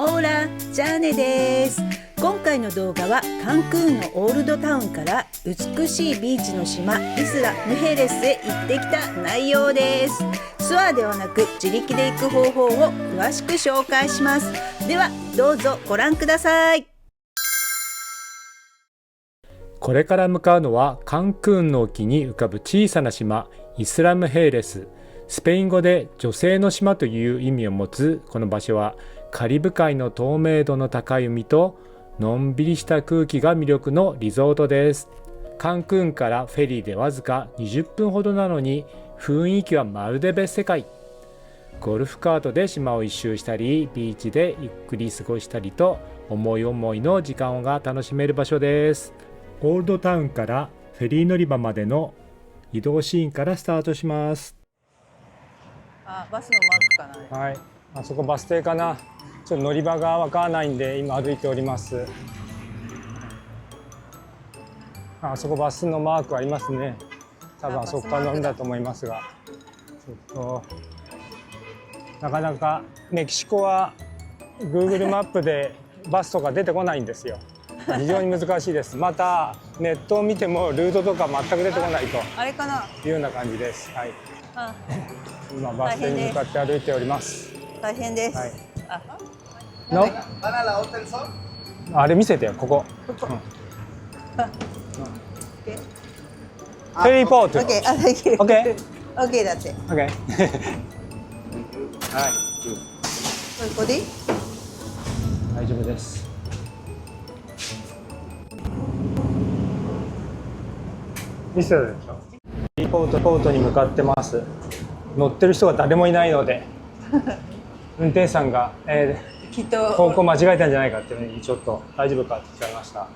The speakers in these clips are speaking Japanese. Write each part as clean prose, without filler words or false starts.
オーラ、ジャーネです。今回の動画はカンクーンのオールドタウンから美しいビーチの島イスラ・ムヘレスへ行ってきた内容です。ツアーではなく自力で行く方法を詳しく紹介します。ではどうぞご覧ください。これから向かうのはカンクーンの沖に浮かぶ小さな島イスラムヘイレス。スペイン語で女性の島という意味を持つこの場所はカリブ海の透明度の高い海とのんびりした空気が魅力のリゾートです。カンクーンからフェリーでわずか20分ほどなのに雰囲気はまるで別世界。ゴルフカートで島を一周したりビーチでゆっくり過ごしたりと思い思いの時間が楽しめる場所です。オールドタウンからフェリー乗り場までの移動シーンからスタートします。バスのマークかな。はい、あそこバス停かな。ちょっと乗り場がわからないんで今歩いております。あそこバスのマークありますね。多分あそこから乗るんだと思いますが、なかなかメキシコは Google マップでバスとか出てこないんですよ。非常に難しいです。またネットを見てもルートとか全く出てこないとあれかないうような感じです。はい。今バス停に向かって歩いております。大変です。はい。あれ見せてよ、ここ。フェリーポート。OK、Thank you。OK。OK だって。OK。はい。ここでいい？大丈夫です。見せたでしょ。フェリーポートに向かってます。乗ってる人が誰もいないので、運転手さんが、きっと方向間違えたんじゃないかっていうのにちょっと大丈夫かって聞かれました。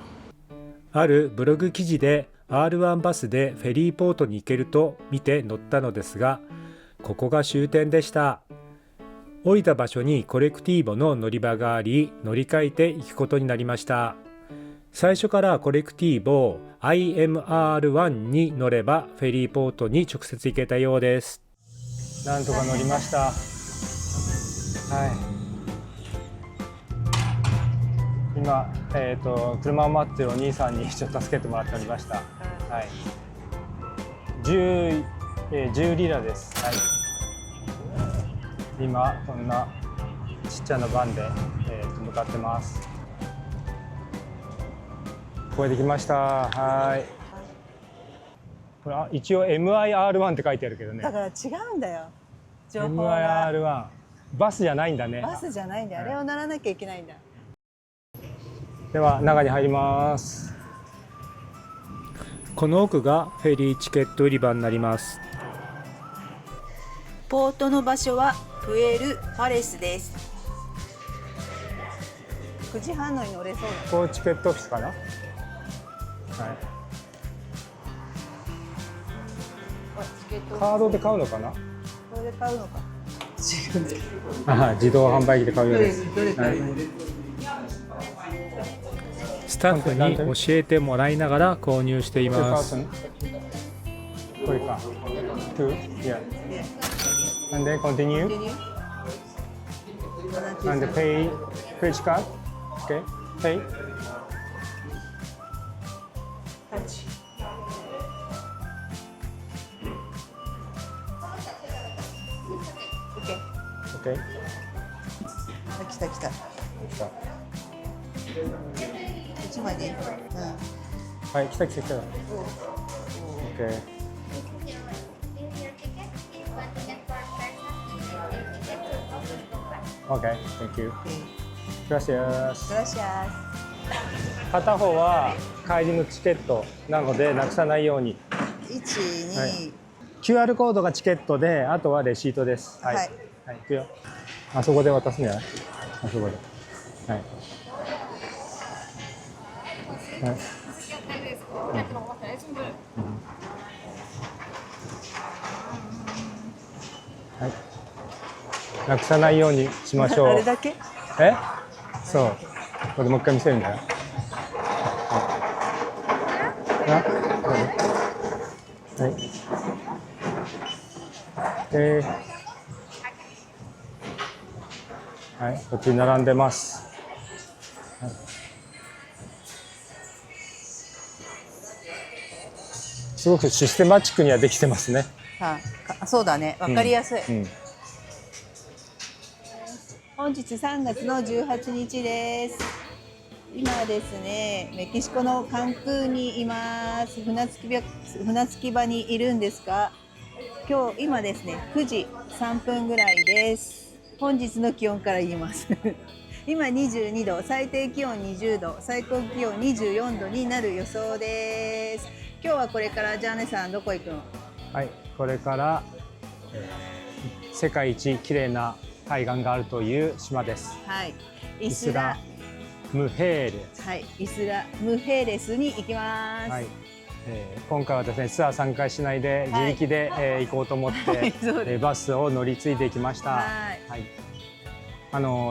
あるブログ記事で R1 バスでフェリーポートに行けると見て乗ったのですが、ここが終点でした。降りた場所にコレクティーボの乗り場があり、乗り換えて行くことになりました。最初からコレクティーボ IMR1 に乗ればフェリーポートに直接行けたようです。なんとか乗りました。はい。今、車を待ってるお兄さんにちょっと助けてもらっておりました。はい。10リラです。はい。今こんなちっちゃなバンで、向かってます。これできました。はい。これ一応 MIR1 って書いてあるけどね。だから違うんだよ。情報が。MIR1。バスじゃないんだね。バスじゃないんだよ。あれを乗らなきゃいけないんだ。では中に入ります。この奥がフェリーチケット売り場になります。ポートの場所はプエル・パレスです。9時半のに乗れそうだ。ここチケットオフィスかな。はい。カードで買うのかな。これで買うのか。自分で。自動販売機で買うようです。スタッフに教えてもらいながら購入しています。これか。Yeah. And then continue. And pay credit card. Okay. Pay. Okay. 来た来た。一枚でいい。はい、来た。Okay. Okay, thank you. Gracias. グラシア片方は帰りのチケットなのでなくさないように。ス。1、はい2。QR コードがチケットで、あとはレシートです。はい。はい、行くよ。あそこで渡すんじゃない？あそこで。はい。はい。はい。なくさないようにしましょう。あれだけ？そう。これもう一回見せるんだよ。はい。はい、こっちに並んでます。はい、すごくシステマチックにはできてますね。そうだね、わかりやすい。うんうん、本日3月の18日です。今ですね、メキシコのカンクンにいます。船着き場にいるんですが、今ですね、9時3分ぐらいです。本日の気温から言います。今22度、最低気温20度、最高気温24度になる予想です。今日はこれからジャーネさんどこ行くの？はい、これから、世界一綺麗な海岸があるという島です。はい、イスラムヘーレス。はい、イスラムヘレスに行きます。はい、今回はですね、ツアー参加しないで自力で、行こうと思って、バスを乗り継いできました。はい、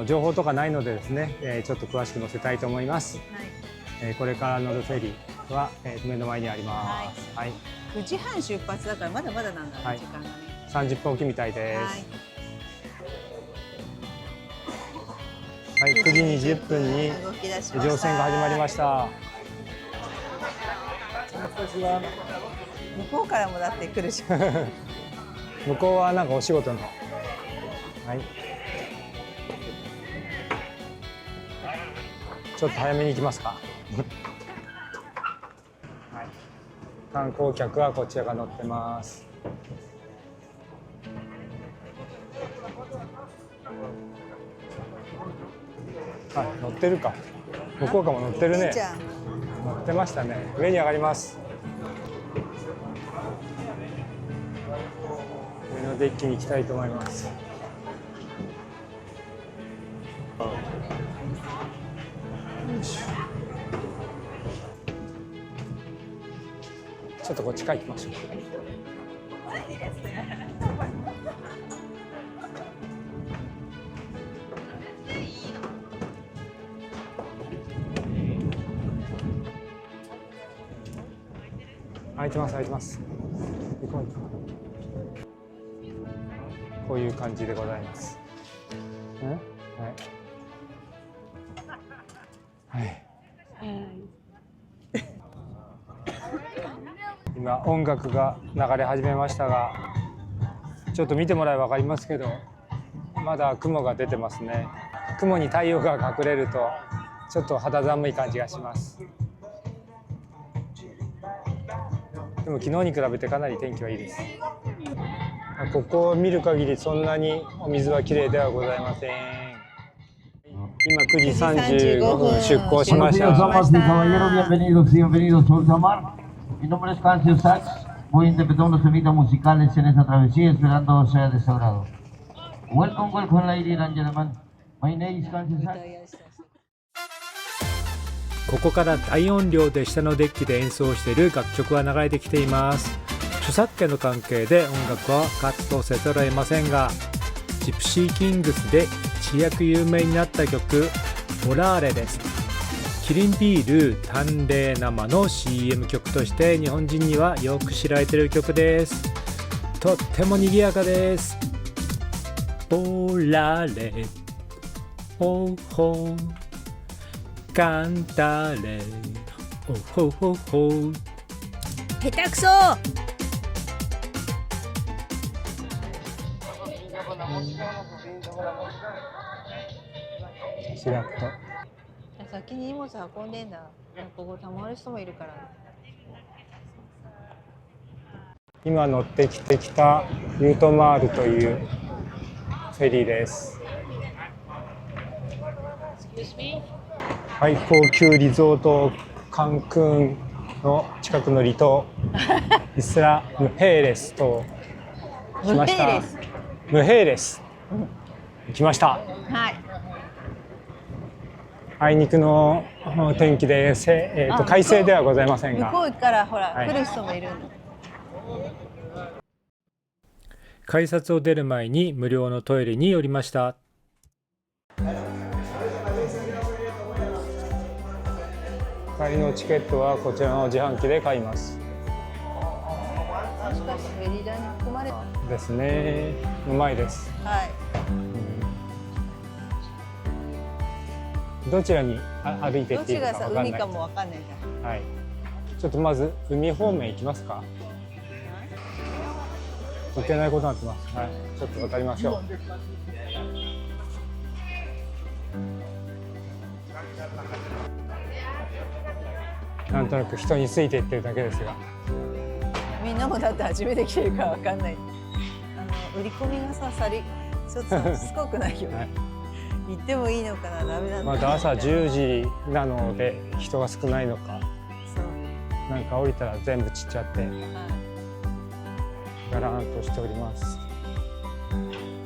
情報とかないのでですね、ちょっと詳しく載せたいと思います。はい、これから乗るフェリーは、目の前にあります。はい、9時半出発だからまだまだなんだね、時間がね。30分おきみたいです。はい、9時20分に乗船が始まりました。向こうからもだって来るし。向こうはなんかお仕事の。はい。ちょっと早めに行きますか。はい。観光客はこちらが乗ってます。あ、乗ってるか。向こうかも乗ってるね。乗ってましたね。上に上がります。上のデッキに行きたいと思います。ちょっとこっち帰ってみましょう。開いてます、開いてます。行こう。こういう感じでございます。はい。はい。今音楽が流れ始めましたが、ちょっと見てもらえば分かりますけど、まだ雲が出てますね。雲に太陽が隠れるとちょっと肌寒い感じがします。でも昨日に比べてかなり天気はいいです。ここを見る限りそんなにお水はきれいではございません。今9時35分出港しました。Mi nombre es Cancio Sachs, voy a interpretar unos temitas musicales en esta travesía, esperando sea de su agrado. Welcome, welcome, ladies and gentlemen. My name is Cancio Sachs. ここから大音量で下のデッキで演奏している楽曲が流れてきています。著作権の関係で音楽はカットせざるを得ませんが、ジプシーキングスで一躍有名になった曲モラーレです。キリンビール淡麗生の CM 曲として日本人にはよく知られている曲です。とっても賑やかです。モラーレホーホーカンタレオホホホ。下手くそ。しらっと。先に荷物運んでんだ。ここたまる人もいるから。今乗ってきたユートマールというフェリーです。はい、高級リゾートカンクンの近くの離島イスラムヘイレスと来ました。ムヘイレス、来ました。はい。あいにくの天気で快晴ではございませんが、向こうからほら、来る人もいるんだ。改札を出る前に無料のトイレに寄りました。帰りのチケットはこちらの自販機で買います。もしかしてフェリー代に含まれですね。うまいです。はい。どちらに歩いてどっていいかっちがさわかんない。海かもわかんないじゃん。はい。ちょっとまず海方面行きますか。行けないことになってます。はい。ちょっと渡りましょう。なんとなく人についていってるだけですが。みんなもだって初めて来てるからわかんない。売り込みがさ、ちょっとしつこくないよ。はい、行ってもいいのかな、ダメなんだ。まだ朝10時なので人が少ないのか。そう。なんか降りたら全部散っちゃってはい。ガラーンとしております。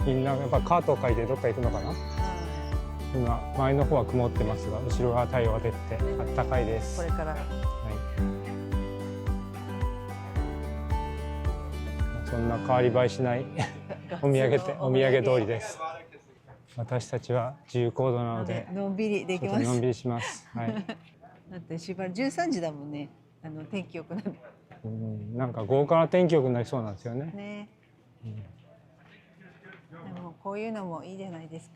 みんなやっぱカートを借りてどっか行くのかな。今前の方は曇ってますが、後ろは太陽が出ててあったかいです。これから。はい、そんな変わり映えしないお土産通りです。私たちは自由行動なのでのんびりできます。のんびりします。はい。だってしばらく13時だもんね。天気良くなる。なんか豪華な天気良くなりそうなんですよね。ね。でもこういうのもいいじゃないですか。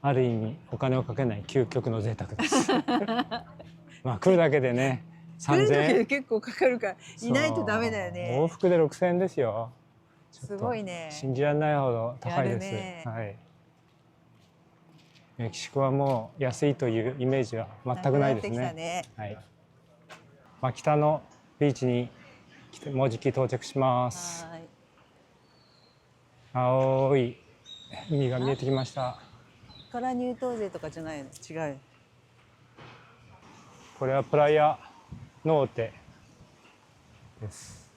ある意味お金をかけない究極の贅沢です。まあ来るだけでね、3000円結構かかるからいないとダメだよね。往復で6000円ですよ。すごいね。信じられないほど高いです。ね、はい。メキシコはもう安いというイメージは全くないですね。はい。まあ北のビーチにもうじき到着します。はい。青い海が見えてきました。から入湯税とかじゃないの？違う。これはプライアノーテです。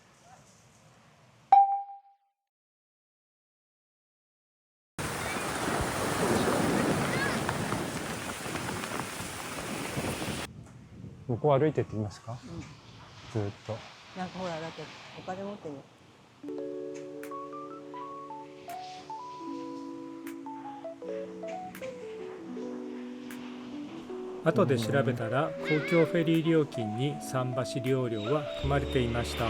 向こう歩いてってみますか、ずっと。なんかほらだってお金持ってるよ。後で調べたら公共フェリー料金に桟橋利用料は含まれていました。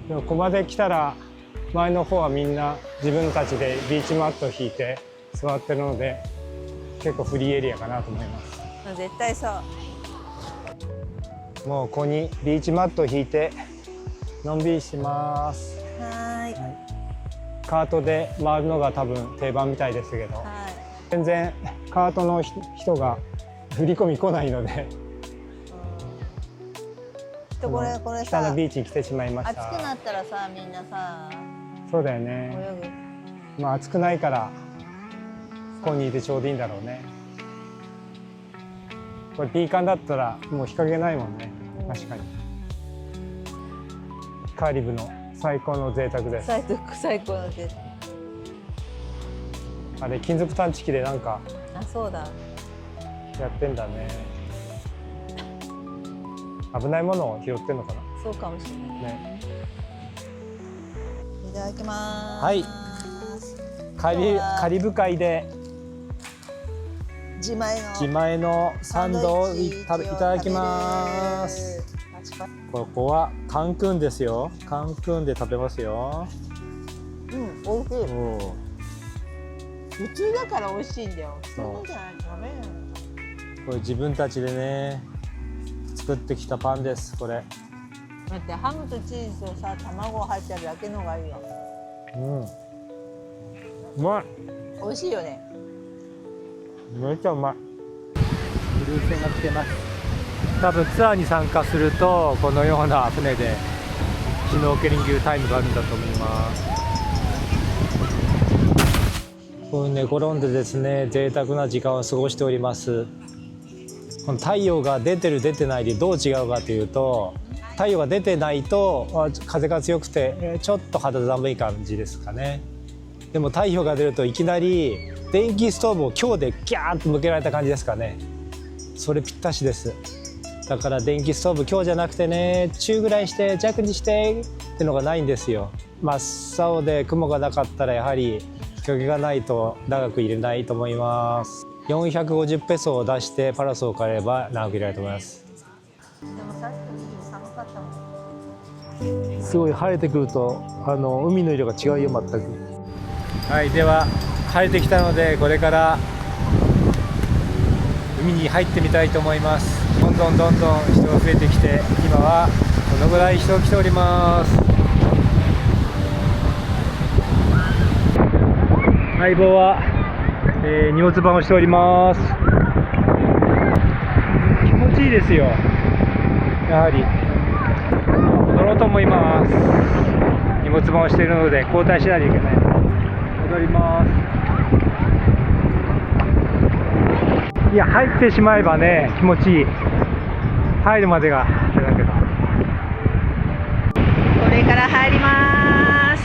でもここまで来たら前の方はみんな自分たちでビーチマットを引いて座ってるので結構フリーエリアかなと思います。絶対さ、もうここにビーチマットを引いてのんびりします。はい。カートで回るのが多分定番みたいですけど、はい、全然カートの人が振り込み来ないので、これさ、北のビーチに来てしまいました。暑くなったらさ、みんなさ、そうだよね。泳ぐ。まあ暑くないからここにいてちょうどいいんだろうね。これピーカンだったらもう日陰ないもんね。確かに。カーリブの最高の贅沢です。最高の贅沢。あれ金属探知機でなんかそうだ。やってんだね。危ないものを拾ってんのかな。そうかもしれないね。いただきます。はい。カリブ海で自前のサンドをいただきます。ここはカンクンですよ。カンクンで食べますよ。美味しい。普通だから美味しいんだよ。そうじゃないとダメなの。これ自分たちでね作ってきたパンです。これ。だってハムとチーズとさ、卵入ってるだけのがいいよ。うまい。美味しいよね。めっちゃうまい。クルー船が来てます。多分ツアーに参加するとこのような船でシュノーケリングタイムがあるんだと思います。こう寝転んでですね、贅沢な時間を過ごしております。この太陽が出てる出てないでどう違うかというと、太陽が出てないと風が強くてちょっと肌寒い感じですかね。でも太陽が出るといきなり電気ストーブを強でギャーンと向けられた感じですかね。それぴったしです。だから電気ストーブ強じゃなくてね、中ぐらいして弱にしてってのがないんですよ。真っ青で雲がなかったらやはり日陰がないと長くいれないと思います。450ペソを出してパラソルを買えれば長くいられると思います。でもさっき寒かったもん。すごい晴れてくると海の色が違うよ、全く。はい、では晴れてきたのでこれから海に入ってみたいと思います。どんどん人が増えてきて、今はこのぐらい人が来ております。相棒は、荷物番をしております。気持ちいいですよ。やはり戻ろうと思います。荷物番をしているので交代しないといけない。戻ります。いや、入ってしまえばね、気持ちいい。入るまでがあれだけど。これから入ります。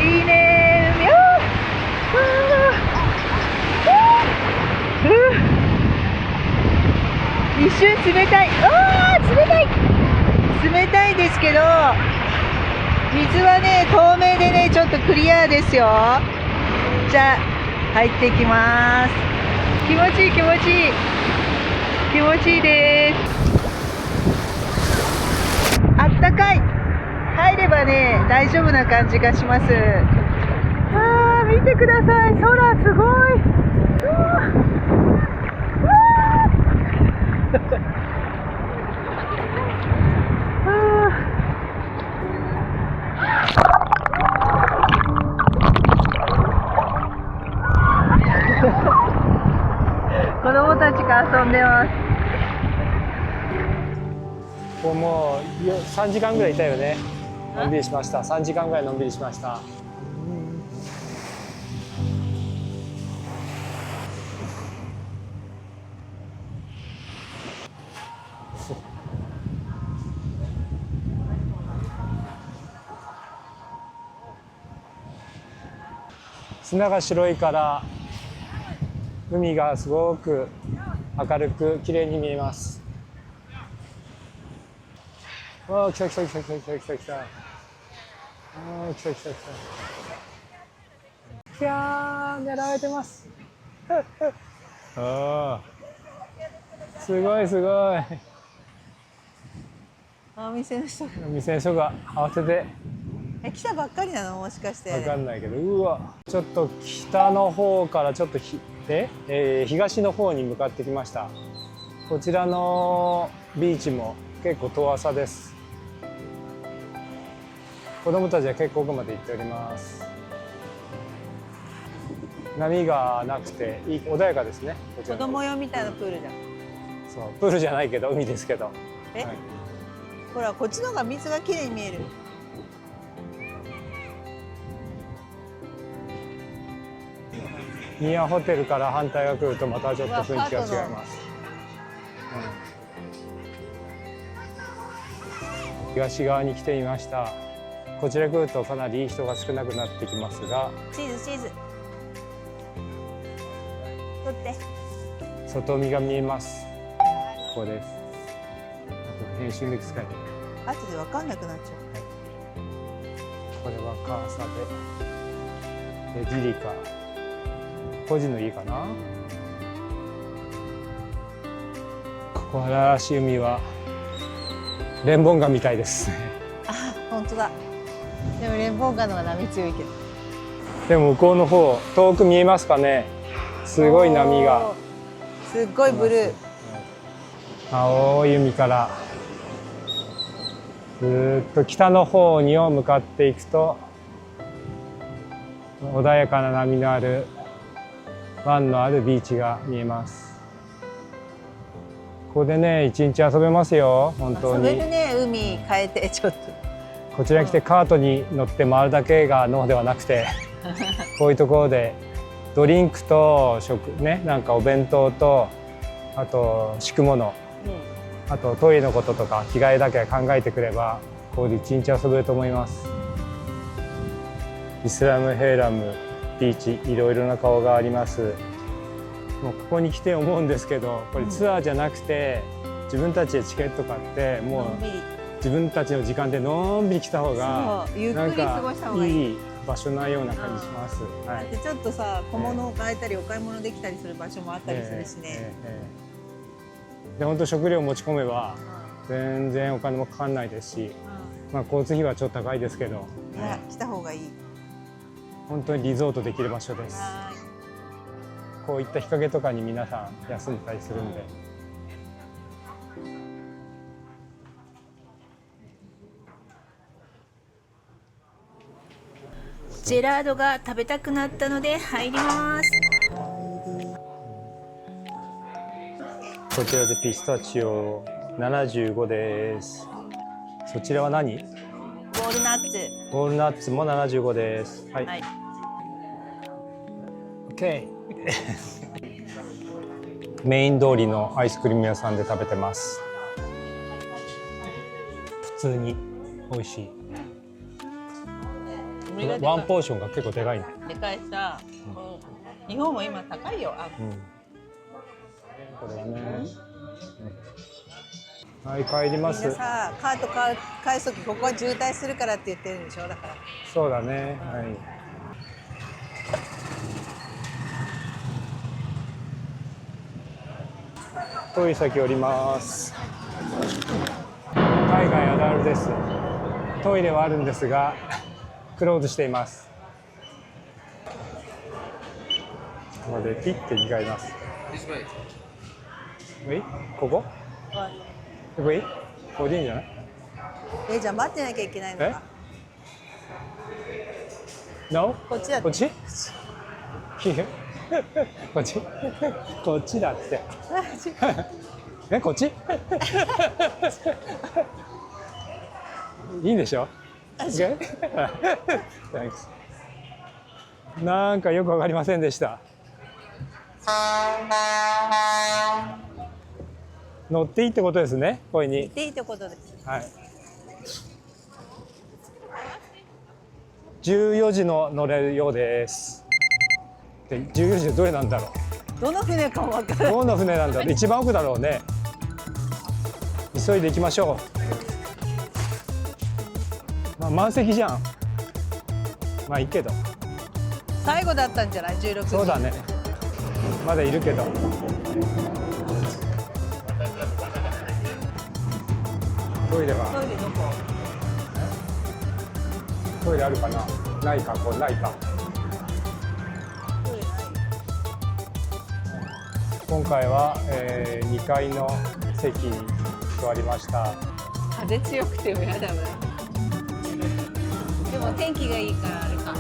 いいねー、一瞬冷たい。冷たいですけど、水はね、透明でね、ちょっとクリアですよ。じゃあ入っていきます。気持ちいいです。あったかい。入ればね、大丈夫な感じがします。見てください、空すごい。子供たちが遊んでます。もう3時間ぐらいいたよね。のんびりしました。3時間ぐらいのんびりしました。砂が白いから海がすごく明るく綺麗に見えます。わあ、来た。ああ、来た。いやー、狙われてます。ああ、すごい。お店の人。店の人が慌てて。来たばっかりなの、もしかして。わかんないけど、うわ、ちょっと北の方からちょっと東の方に向かってきました。こちらのビーチも結構遠浅です。子供たちは結構奥まで行っております。波がなくて穏やかですね。こちら子供用みたいなプールじゃん。そう、プールじゃないけど海ですけど。ほら、こっちの方が水がきれいに見える。ニアホテルから反対が来るとまたちょっと雰囲気が違います。東側に来ていました。こちら来るとかなり人が少なくなってきますが、チーズ取って。外海が見えます。ここです。あと編集で使える。後で分かんなくなっちゃう。これはカーサでジリカ個人の家かな。ここはらしい海はレンボンガみたいですね。あ、本当だ。でもレンボンガの方が波強いけど。でも向こうの方遠く見えますかね。すごい波が。すっごいブルー。青い海からずっと北の方に向かっていくと穏やかな波のある湾のあるビーチが見えます。ここでね、一日遊べますよ。本当に遊べるね。海変えてちょっとこちら来てカートに乗って回るだけがのではなくてこういうところでドリンクと食ね、なんかお弁当とあと敷くもの、あとトイレのこととか着替えだけ考えてくればここで一日遊べると思います。イスラムヘイラムビーチ、いろいろな顔があります。もうここに来て思うんですけど、これツアーじゃなくて自分たちでチケット買ってもう自分たちの時間でのんびり来た方がなんかいい場所なような感じします。だってちょっとさ、小物を買えたりお買い物できたりする場所もあったりするしね。で本当食料持ち込めば全然お金もかかんないですし、まあ交通費はちょっと高いですけど、いや来た方がいい。本当にリゾートできる場所です。はこういった日陰とかに皆さん休んでたりするんで。ジェラードが食べたくなったので入ります。こちらでピスタチオ75です。そちらは何？ウォールナッツ。ウォールナッツも75です。はい。はい。OK メイン通りのアイスクリーム屋さんで食べてます。普通に美味しい。ワンポーションが結構でかいね。でかいさ、日本も今高いよ。これはね、はい帰りまみんなす。さ、カート返すときここは渋滞するからって言ってるんでしょ。だからそうだね。はい。遠い先降ります。海外あるあるです。トイレはあるんですがクローズしています。ここでピッて2回います。ここ？ここいい？ここでいいんじゃない？じゃあ待ってなきゃいけないのか。No？こっちだって。こっち？こっち？こっちだって。こっち？いいんでしょ？ Okay? Thanks。なんかよくわかりませんでした。乗っていいってことですね、これに。乗っていいってことです。はい。14時の乗れるようです。で、14時どれなんだろう。どの船かもわからない。どの船なんだろう。一番奥だろうね。急いで行きましょう。まあ満席じゃん。まあいいけど。最後だったんじゃない？ 16時。そうだね。まだいるけど。トイレは？トイレどこ？トイレあるかな？ないか、これないか。トイレない。今回は、2階の席に座りました。風強くてもやだな。でも天気がいいからあれか。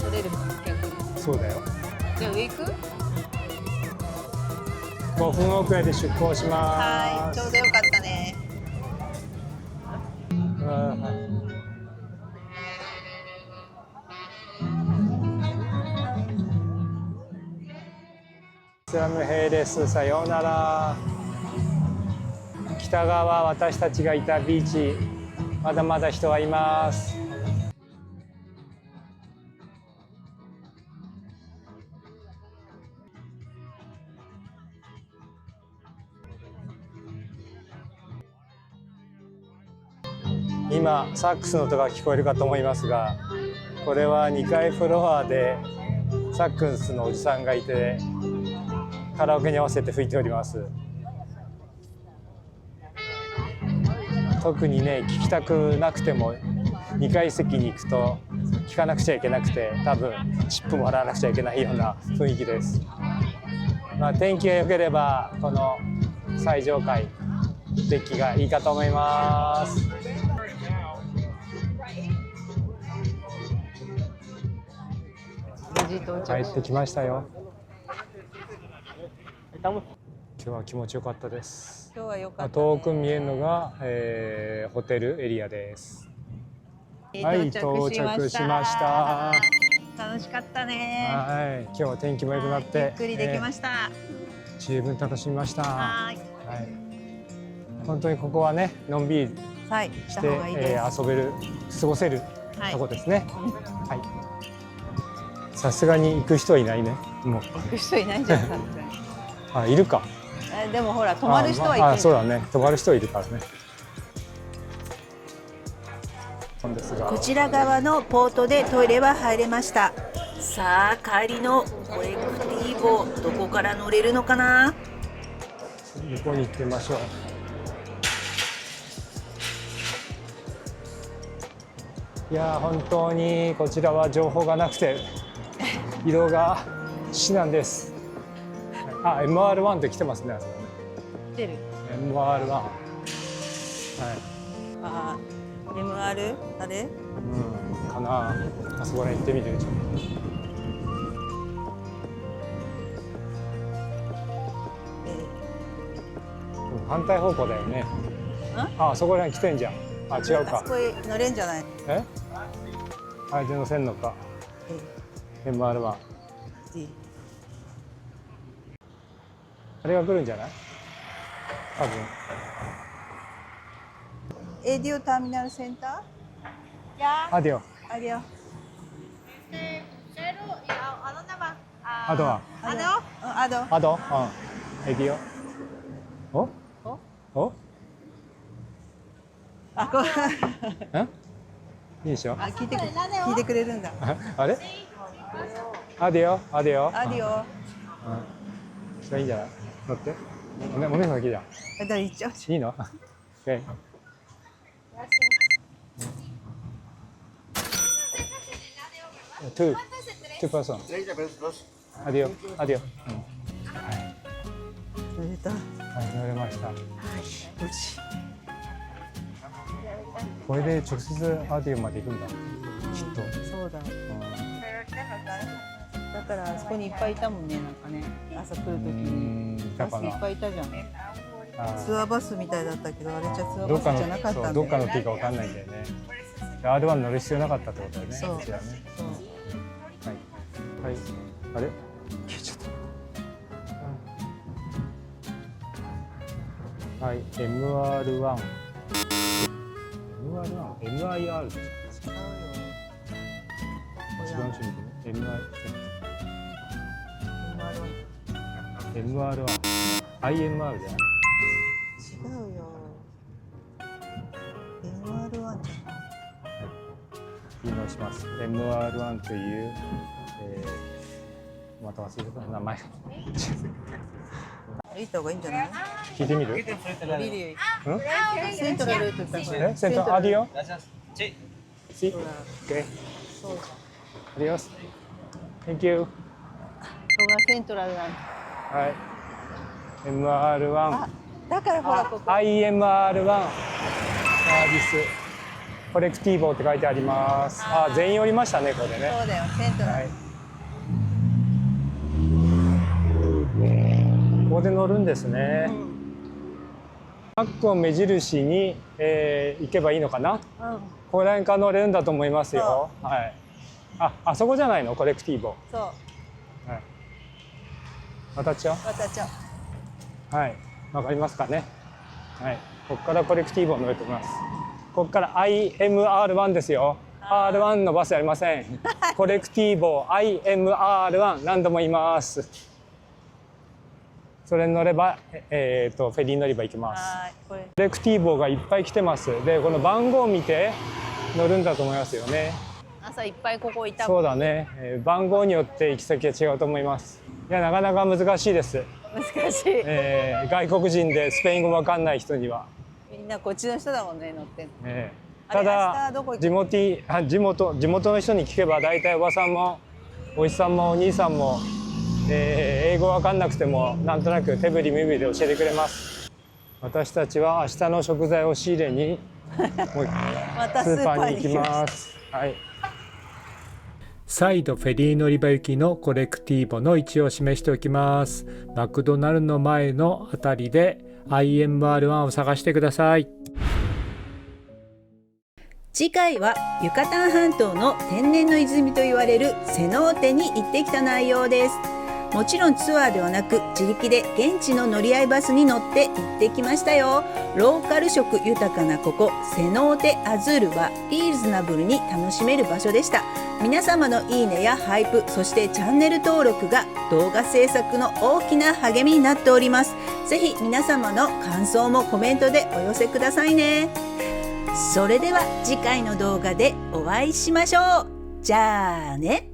取れるもん逆に。そうだよ。じゃあ上行く？5分遅れで出港します。はい、ちょうどよかったね。イスラムヘイレス、さようなら。北側、私たちがいたビーチ、まだまだ人はいます。今サックスの音が聞こえるかと思いますが、これは2階フロアでサックスのおじさんがいてカラオケに合わせて吹いております。特にね、聞きたくなくても2階席に行くと聞かなくちゃいけなくて、多分チップも払わなくちゃいけないような雰囲気です。まあ、天気が良ければこの最上階デッキがいいかと思います。帰ってきましたよ。今日は気持ちよかったです。今日は良かったね。遠く見えるのが、ホテルエリアです。はい、到着しました。楽しかったね。はい、今日は天気も良くなって、ゆっくりできました。十分楽しみました。はい。本当にここはね、のんびりはい、し、してた方がいいです。遊べる、過ごせるはいとこですね。はい。さすがに行く人はいないね。もう。行く人いないんじゃないかって。あ、いるか。でもほら泊まる人はいる。そうだね。泊まる人いるからね。なんですが、こちら側のポートでトイレは入れました。さあ帰りのコレクティーボどこから乗れるのかな。向こうに行ってみましょう。いやー本当にこちらは情報がなくて移動が至難です。あ、MR1 って来てますね。あそこね。出る。MR1。はい。あ、MR あれ？うん、かな。あそこら辺行ってみる。反対方向だよね。あ、そこら辺来てんじゃん。あ、違うか。あそこへ乗れんじゃない？え？あれで乗せんのか。MR1。あれが来るんじゃない？多分。ADO ターミナルセンター？アディオ。アディオ。アドは？アド。アド？うん。エディオ。お？お？あ、こう。いいでしょ？あ、聞いてくれるんだ。あれ？アディオ、アディオ。アディオ。それいいんじゃない？乗って。お姉さん先じゃん。だから行っちゃう。いいの？Okay. Two person. Adiós, adiós. 乗れた。はい、乗れました。無事。これで直接アディオまで行くんだ。きっと。そうだ。だからあそこにいっぱいいたもんね、なんかね。朝来る時に。だからバスいっぱいいたじゃん。ツアーバスみたいだったけど、あれじゃツアーバスじゃなかったんだよね。どっかの手かわかんないんだよね。R1 乗る必要なかったってことだよね。そう。こちらね。はい。はい。あれ？消えちゃった。はい。MR1。MIR ですか？違う種類ね。MR1。IMR じゃない？違うよ。MR1 じゃない。言い直します。MR1 という、また忘れた名前。行った方がいいんじゃない？聞いてみる？リリー。セントラルって言ったから。セントラル。Adiós. Sí. Okay. そうじゃん。Adiós. Thank you. ここがセントラルなんだ。はい。MR1。だからほらここ。IMR1 サービスコレクティーボって書いてあります。あ、全員降りましたね、これね。そうだよ、セントラル。はい。ここで乗るんですね。マックを目印に、行けばいいのかな。ここら辺から乗れるんだと思いますよ。はい。あそこじゃないの、コレクティーボ。そう。はい。渡っちゃう。渡っちゃう。はい。わかりますかね。はい。ここからコレクティーボを乗れてます。ここから IMR1 ですよ。R1 のバスありません。コレクティーボ IMR1 何度も言います。それに乗れば、フェリー乗り場行きます。コレクティーボがいっぱい来てます。で、この番号を見て乗るんだと思いますよね。朝いっぱいここいた。そうだね。番号によって行き先が違うと思います。いや、なかなか難しいです。難しい。外国人でスペイン語わかんない人には。みんなこっちの人だもんね、乗ってんの。ただ地元の人に聞けば大体おばさんもおじさんもお兄さんも、英語わかんなくてもなんとなく手振り身振りで教えてくれます。私たちは明日の食材を仕入れにもうまたスーパーに行きます。はい。再度フェリー乗り場行きのコレクティーボの位置を示しておきます。マクドナルドの前のあたりで IMR1 を探してください。次回はユカタン半島の天然の泉と言われるセノーテに行ってきた内容です。もちろんツアーではなく自力で現地の乗り合いバスに乗って行ってきましたよ。ローカル色豊かなここセノーテアズールはリーズナブルに楽しめる場所でした。皆様のいいねやハイプ、そしてチャンネル登録が動画制作の大きな励みになっております。ぜひ皆様の感想もコメントでお寄せくださいね。それでは次回の動画でお会いしましょう。じゃあね。